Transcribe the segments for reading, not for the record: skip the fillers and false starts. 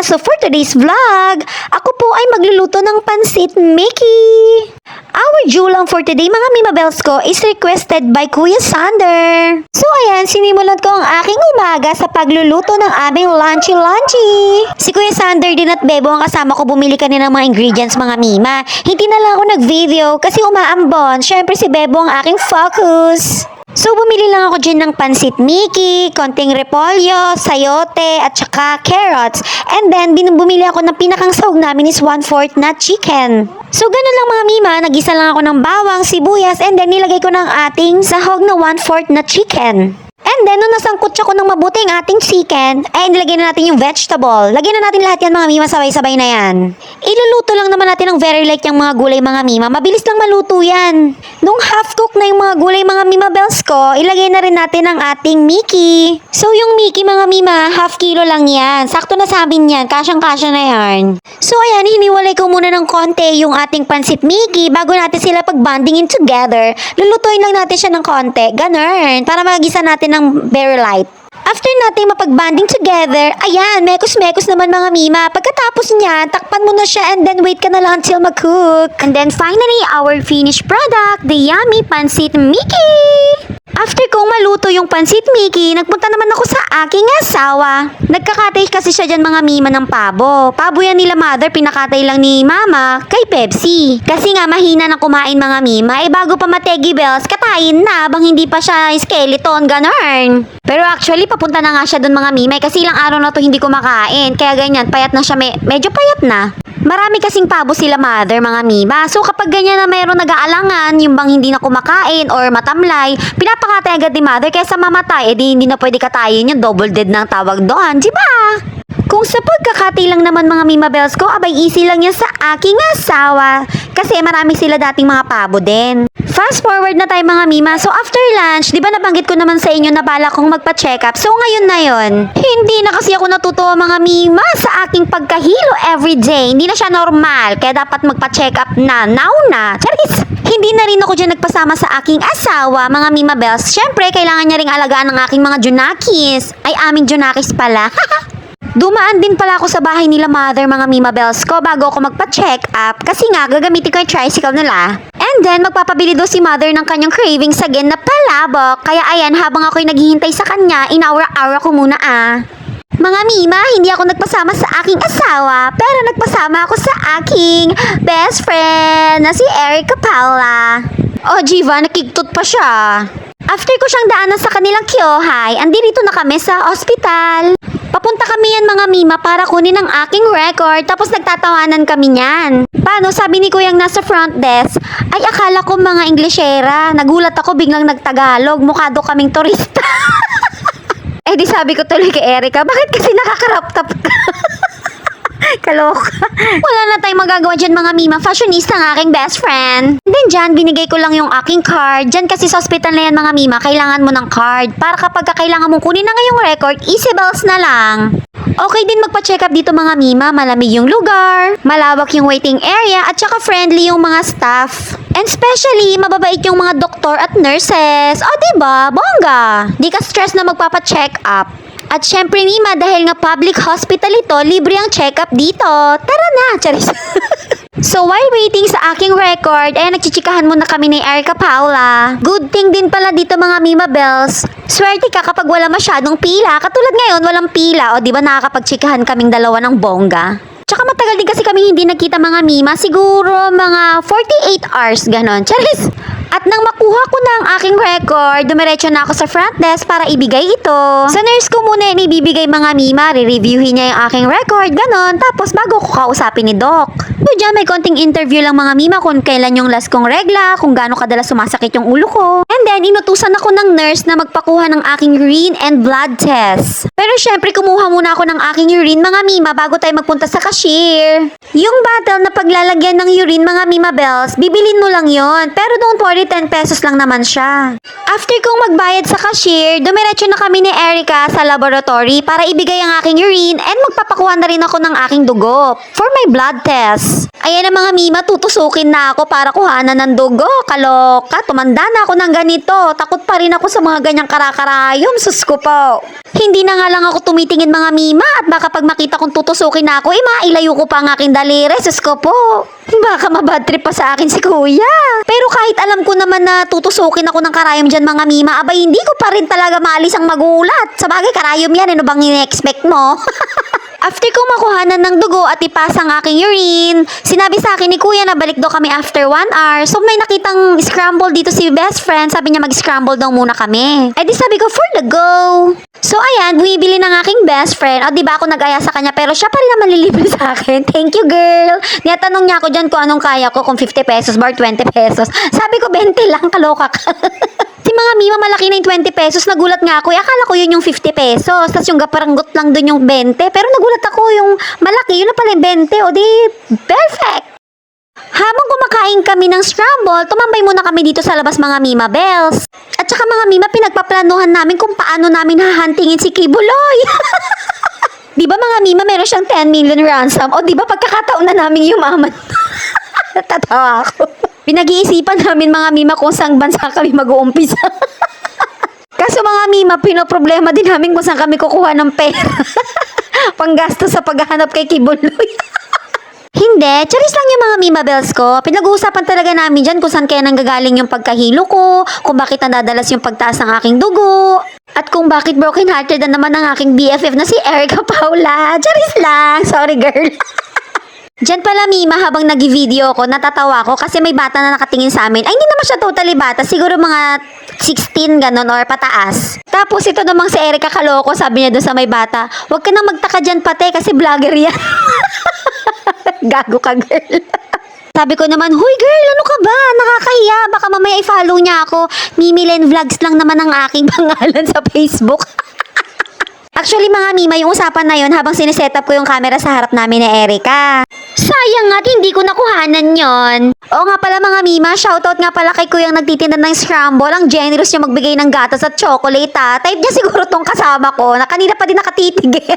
Mima! So for today's vlog, ako po ay magluluto ng pansit Mickey. Our due lang for today mga Mima Bells ko is requested by Kuya Sander. So ayan, sinimulan ko ang aking umaga sa pagluluto ng aming lunchy. Si Kuya Sander din at Bebo ang kasama ko bumili kanina ng mga ingredients mga Mima. Hindi na lang ako nag-video kasi umaambon. Syempre si Bebo ang aking focus. So, bumili lang ako dyan ng pansit Mickey, konting repolyo, sayote, at saka carrots. And then, bumili ako ng pinakang sahog namin is 1/4 na chicken. So, ganun lang mga Mima, nag-isa lang ako ng bawang, sibuyas, and then nilagay ko ng ating sahog na 1/4 na chicken. And then, nung nasangkot siya ko ng mabuti ang ating chicken, ay nilagay na natin yung vegetable. Lagyan na natin lahat yan mga Mima, sabay-sabay na yan. Iluluto lang naman natin ng very light yung mga gulay mga Mima. Mabilis lang maluto yan. Nung half cook na yung mga gulay mga Mima Bells ko, ilagay na rin natin ang ating Mickey. So, yung Mickey mga Mima, half kilo lang yan. Sakto na sa amin yan. Kasyang-kasya na yan. So, ayan, hiniwalay ko muna ng konti yung ating pansit Mickey bago natin sila pag-bondingin together. Lulutuin lang natin siya ng konti. Ganun. Para magisa natin ng very light. After natin mapag-bonding together, ayan, mekos-mekos naman mga Mima. Pagkatapos niya, takpan mo na siya and then wait ka na lang until mag-cook. And then finally, our finished product, the yummy pansit Mickey! After kong maluto yung pansit Mickey, nagpunta naman ako sa aking asawa. Nagkakatay kasi siya dyan mga Mima ng pabo. Pabo yan nila mother, pinakatay lang ni mama kay Pepsi. Kasi nga mahina na kumain mga Mima, bago pa mategi bells, katayin na bang hindi pa siya skeleton, ganun. Pero actually, papunta na nga siya dun mga Mima kasi ilang araw na to hindi kumakain. Kaya ganyan, payat na siya, medyo payat na. Marami kasing pabo sila mother mga Mima. So kapag ganyan na mayroon nag-aalangan, yung bang hindi na kumakain or matamlay, pinapakatay agad ni mother kaysa mamatay, edi hindi na pwede katayin yung double dead ng tawag doon, di ba? Kung sa pagkakati lang naman mga Mima Bells ko, abay easy lang yan sa aking asawa. Kasi marami sila dating mga pabo din. Fast forward na tayo mga Mima. So after lunch, di ba nabanggit ko naman sa inyo na bala kong magpa-check up? So ngayon na yon. Hindi na kasi ako natutuwa mga Mima sa aking pagkahilo everyday. Hindi na siya normal. Kaya dapat magpa-check up na. Now na. Charis! Hindi na rin ako dyan nagpasama sa aking asawa, mga Mima Bells. Syempre, kailangan niya ring alagaan ng aking mga junakis. Ay, aming junakis pala. Dumaan din pala ako sa bahay nila mother mga Mima Bells ko bago ako magpa-check up kasi nga gagamitin ko yung tricycle nila. And then magpapabili daw si mother ng kanyang cravings again na palabok. Kaya ayan, habang ako'y naghihintay sa kanya, inaura-aura ko muna Mga Mima, hindi ako nagpasama sa aking asawa pero nagpasama ako sa aking best friend na si Erica Paula. Oh Jiva, nakiktot pa siya. After ko siyang daanan sa kanilang kyohay, andito na kami sa ospital. Papunta kami yan mga Mima para kunin ang aking record tapos nagtatawanan kami niyan. Paano sabi ni kuyang nasa front desk, ay akala ko mga Inglesera. Nagulat ako biglang nagtagalog, mukha daw kaming turista. Di sabi ko tuloy kay Erica, bakit kasi nakakarap-tap ka? Kaloka. Wala na tayong magagawa dyan mga Mima. Fashionista ang aking best friend. And then dyan, binigay ko lang yung aking card. Dyan kasi sa hospital na yan mga Mima, kailangan mo ng card. Para kapag kailangan mong kunin na ngayong record, easy bells na lang. Okay din magpa-check up dito mga Mima. Malamig yung lugar, malawak yung waiting area, at saka friendly yung mga staff. And especially, mababait yung mga doktor at nurses. O diba? Bongga! Di ka stress na magpapa-check up. At syempre Mima, dahil nga public hospital ito, libre ang check-up dito. Tara na, charis. So while waiting sa aking record, nagchichikahan muna kami ni Erica Paula. Good thing din pala dito mga Mima Bells. Swerte ka kapag wala masyadong pila. Katulad ngayon, walang pila. O di ba nakakapagchikahan kaming dalawa ng bongga? Tsaka matagal din kasi kami hindi nakita mga Mima. Siguro mga 48 hours, ganon. Charis! At nang makuha ko na ang aking record, dumiretso na ako sa front desk para ibigay ito. Sa nurse ko muna yung ibibigay mga Mima, re-reviewin niya yung aking record, ganon. Tapos bago ko kausapin ni Doc. So dyan may konting interview lang mga Mima kung kailan yung last kong regla, kung gaano kadalas sumasakit yung ulo ko. And then inutusan ako ng nurse na magpakuha ng aking urine and blood test. Pero syempre kumuha muna ako ng aking urine mga Mima bago tayo magpunta sa cashier. Yung bottle na paglalagyan ng urine mga Mima Bells, bibilin mo lang yon. Pero don't worry Actually, 10 pesos lang naman siya. After kong magbayad sa cashier, dumiretso na kami ni Erica sa laboratory para ibigay ang aking urine and magpapakuha na rin ako ng aking dugo for my blood test. Ayan ang mga mima, tutusukin na ako para kuhanan ng dugo. Kaloka, tumanda na ako ng ganito. Takot pa rin ako sa mga ganyang karakarayom. Sus ko po. Hindi na nga lang ako tumitingin mga mima at baka pag makita kong tutusukin na ako, mailayo ko pa ang aking daliri. Sus ko po. Baka mabad trip pa sa akin si kuya. Pero kahit alam ko naman na tutusukin ako ng karayom dyan mga mima, abay hindi ko pa rin talaga maalis ang magulat. Sabagay karayom yan, ano bang in-expect mo? After kong makuhanan ng dugo at ipasa ang aking urine, sinabi sa akin ni kuya na balik daw kami after 1 hour. So may nakitang scramble dito si best friend, sabi niya mag-scramble daw muna kami. Eh di sabi ko for the go. So ayan, bumibili ng aking best friend. O diba ako nag-aya sa kanya pero siya pa rin naman lilibre sa akin. Thank you girl. Niyatanong niya ako dyan kung anong kaya ko, kung 50 pesos bar 20 pesos. Sabi ko 20 lang, kaloka ka. Si mga mima malaki na yung 20 pesos, nagulat nga ako. Akala ko yun yung 50 pesos. Tapos yung gaparanggot lang dun yung 20. Pero nagulat ako yung malaki, yun na pala yung 20. O di, perfect! Habang kumakain kami ng scramble, tumambay muna kami dito sa labas mga mima bells. At saka mga mima, pinagpaplanuhan namin kung paano namin hahantingin si Kibuloy. Di ba mga mima, meron siyang 10 million ransom? O di ba pagkakataon na namin yumaman? Tatawa ako. Pinag-iisipan namin mga mima kung saang bansa kami mag-uumpisa. Kaso mga mima, pinoproblema din namin kung saan kami kukuha ng pera. Panggasto sa paghahanap kay Kibuloy. Hindi, charis lang yung mga mima bells ko. Pinag-uusapan talaga namin dyan kung saan kaya nanggagaling yung pagkahilo ko, kung bakit nadadalas yung pagtaas ng aking dugo, at kung bakit broken hearted na naman ang aking BFF na si Erica Paula. Charis lang, sorry girl. Diyan pala mima, habang nag-video ko, natatawa ko kasi may bata na nakatingin sa amin. Ay, hindi naman siya totally bata. Siguro mga 16 ganon or pataas. Tapos ito namang si Erica kaloko, sabi niya doon sa may bata, huwag ka nang magtaka dyan pate kasi vlogger yan. Gago ka girl. Sabi ko naman, huy girl, ano ka ba? Nakakahiya. Baka mamaya i-follow niya ako. Mimilen Vlogs lang naman ang aking pangalan sa Facebook. Actually mga mima, yung usapan na yun habang sineset up ko yung camera sa harap namin ni Erica. Sayang nga, hindi ko nakuhanan yon. Oo nga pala mga mima, shoutout nga pala kay kuyang nagtitinda ng scramble. Ang generous niya magbigay ng gatas at chocolate ha. Type niya siguro tong kasama ko na kanina pa din nakatitig eh.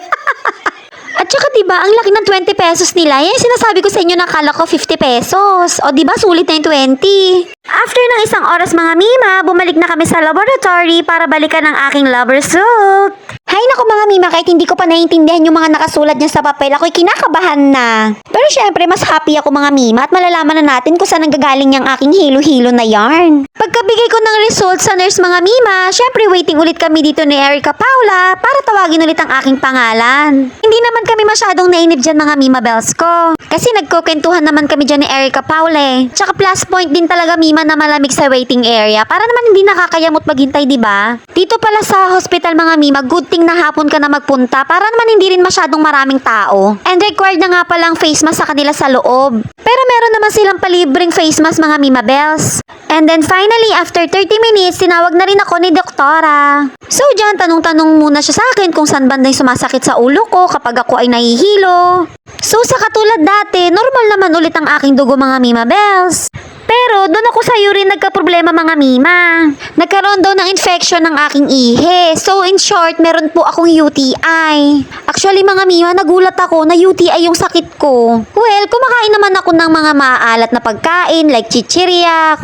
At saka diba, ang laki ng 20 pesos nila. Yan sinasabi ko sa inyo, nakala ko 50 pesos. O diba, sulit na yung 20. After ng isang oras mga mima, bumalik na kami sa laboratory para balikan ang aking lover suit. Hay naku mga mima, kahit hindi ko pa naiintindihan yung mga nakasulat niya sa papel, ako'y kinakabahan na. Pero syempre, mas happy ako mga mima at malalaman na natin kung saan nanggagaling yung aking hilo-hilo na yarn. Pagkabigay ko ng result sa nurse mga mima, syempre waiting ulit kami dito ni Erica Paula para tawagin ulit ang aking pangalan. Hindi naman kami masyadong nainip dyan mga mima bells ko. Kasi nagkukwentuhan naman kami dyan ni Erica Paula eh. Tsaka plus point din talaga mima na malamig sa waiting area para naman hindi nakakayamot maghintay diba? Dito pala sa hospital mga mima, good thing na hapon ka na magpunta para naman hindi rin masyadong maraming tao. And required na nga palang face mask sa kanila sa loob. Pero meron naman silang palibreng face mask mga mima bells. And then finally, after 30 minutes, tinawag na rin ako ni doktora. So dyan, tanong-tanong muna siya sa akin kung saan banday sumasakit sa ulo ko kapag ako ay nahihilo. So sa katulad dati, normal naman ulit ang aking dugo mga mima bells. Pero doon ako sa urine nagka-problema mga mima. Nagkaroon daw ng infection ng aking ihi. So in short, meron po akong UTI. Actually mga mima, nagulat ako na UTI yung sakit ko. Well, kumakain naman ako ng mga maalat na pagkain like chichirya,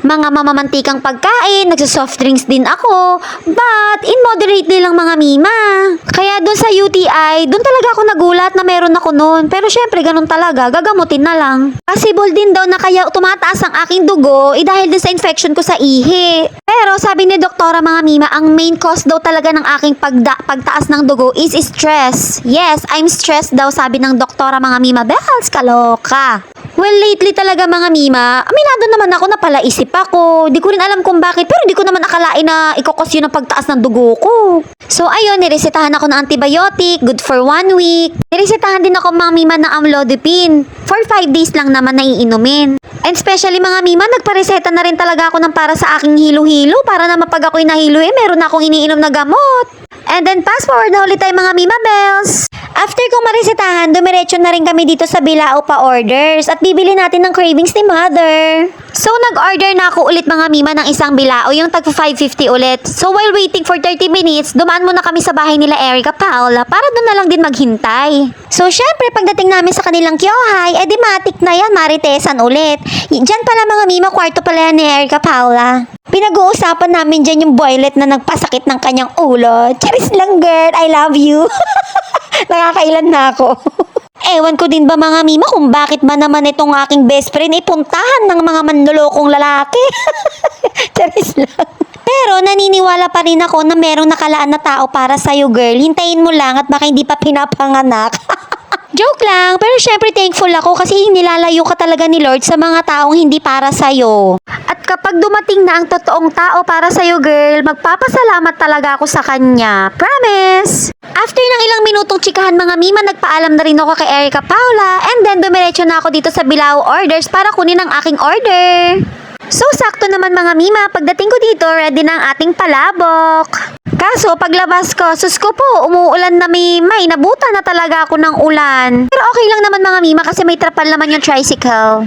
mga mamamantikang pagkain, nagsa-soft drinks din ako. But, in moderately lang mga mima. Kaya dun sa UTI, dun talaga ako nagulat na meron ako nun. Pero syempre, ganun talaga, gagamutin na lang. Possible din daw na kaya tumataas ang aking dugo, dahil din sa infection ko sa ihi. Pero sabi ni doktora mga mima, ang main cause daw talaga ng aking pagtaas ng dugo is stress. Yes, I'm stressed daw sabi ng doktora mga mima. Bells, kaloka. Well, lately talaga mga mima, aminado naman ako na palaisip ako. Di ko rin alam kung bakit, pero di ko naman akalain na ikokos yun ang pagtaas ng dugo ko. So ayun, niresetahan ako ng antibiotic, good for 1 week. Niresetahan din ako mga mima ng amlodipine. For 5 days lang naman naiinumin. And especially mga mima, nagpareseta na rin talaga ako ng para sa aking hilo-hilo. Para na mapag ako'y nahilo meron akong iniinom na gamot. And then fast forward na ulit tayo mga mima bells. After kong maresetahan, dumiretso na rin kami dito sa Bilao pa orders at bibili natin ng cravings ni mother. So, nag-order na ako ulit mga mima ng isang bilao, yung tag 550 ulit. So, while waiting for 30 minutes, dumaan muna kami sa bahay nila Erica Paula para doon na lang din maghintay. So, syempre, pagdating namin sa kanilang kyohay, matik na yan, maritesan ulit. Diyan pala mga mima, kwarto pala yan ni Erica Paula. Pinag-uusapan namin dyan yung boylet na nagpasakit ng kanyang ulo. Charis lang girl, I love you. Nakakailan na ako. Ewan ko din ba mga mima kung bakit ba naman itong aking best friend ay puntahan ng mga manlolokong lalaki. Charis lang. Pero naniniwala pa rin ako na merong nakalaan na tao para sa'yo girl. Hintayin mo lang at baka hindi pa pinapanganak. Joke lang, pero syempre thankful ako kasi nilalayo ka talaga ni Lord sa mga taong hindi para sa'yo. At kapag dumating na ang totoong tao para sa'yo girl, magpapasalamat talaga ako sa kanya. Promise! After ng ilang minutong tsikahan mga mima, nagpaalam na rin ako kay Erica Paula and then dumiretso na ako dito sa Bilao Orders para kunin ang aking order. So, sakto naman mga mima, pagdating ko dito, ready na ang ating palabok. Kaso, paglabas ko, sus ko po, umuulan na may nabuta na talaga ako ng ulan. Pero okay lang naman mga mima kasi may trapal naman yung tricycle.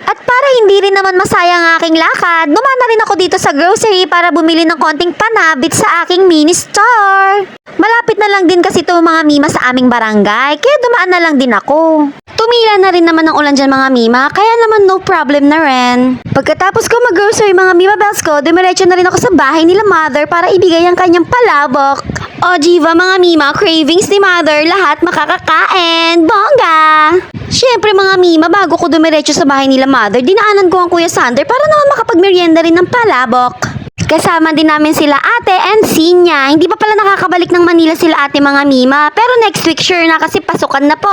At para hindi rin naman masayang ang aking lakad, dumaan na rin ako dito sa grocery para bumili ng konting panabit sa aking mini store. Malapit na lang din kasi ito mga mima sa aming barangay, kaya dumaan na lang din ako. Tumila na rin naman ang ulan dyan mga mima, kaya naman no problem na rin. Pagkatapos ko mag-grocery mga mima bells ko, dumiretso na rin ako sa bahay nila mother para ibigay ang kanyang palabok. O Jiva mga mima, cravings ni mother, lahat makakakain. Bongga! Syempre mga mima, bago ko dumiretso sa bahay nila mother, dinaanan ko ang Kuya Sander para naman makapagmerienda rin ng palabok. Kasama din namin sila ate and Sinya. Hindi pa pala nakakabalik ng Manila sila ate mga mima, pero next week sure na kasi pasukan na po.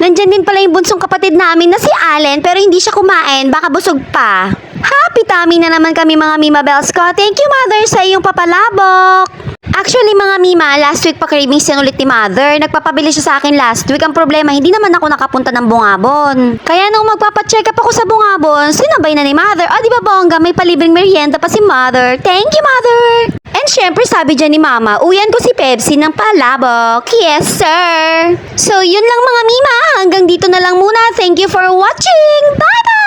Nandyan din pala yung bunsong kapatid namin na si Allen pero hindi siya kumain, baka busog pa. Happy tummy na naman kami mga mima bells ko. Thank you mother sa iyong papalabok. Actually mga mima, last week pa cravings yan ulit ni mother. Nagpapabili siya sa akin last week. Ang problema, hindi naman ako nakapunta ng Bungabon. Kaya nung magpapacheck up ako sa Bungabon, sinabay na ni mother. O di ba bongga, may palibreng merienda pa si mother. Thank you mother. And syempre sabi dyan ni mama, uyan ko si Pepsi ng palabok. Yes sir. So yun lang mga mima, hanggang dito na lang muna. Thank you for watching. Bye bye.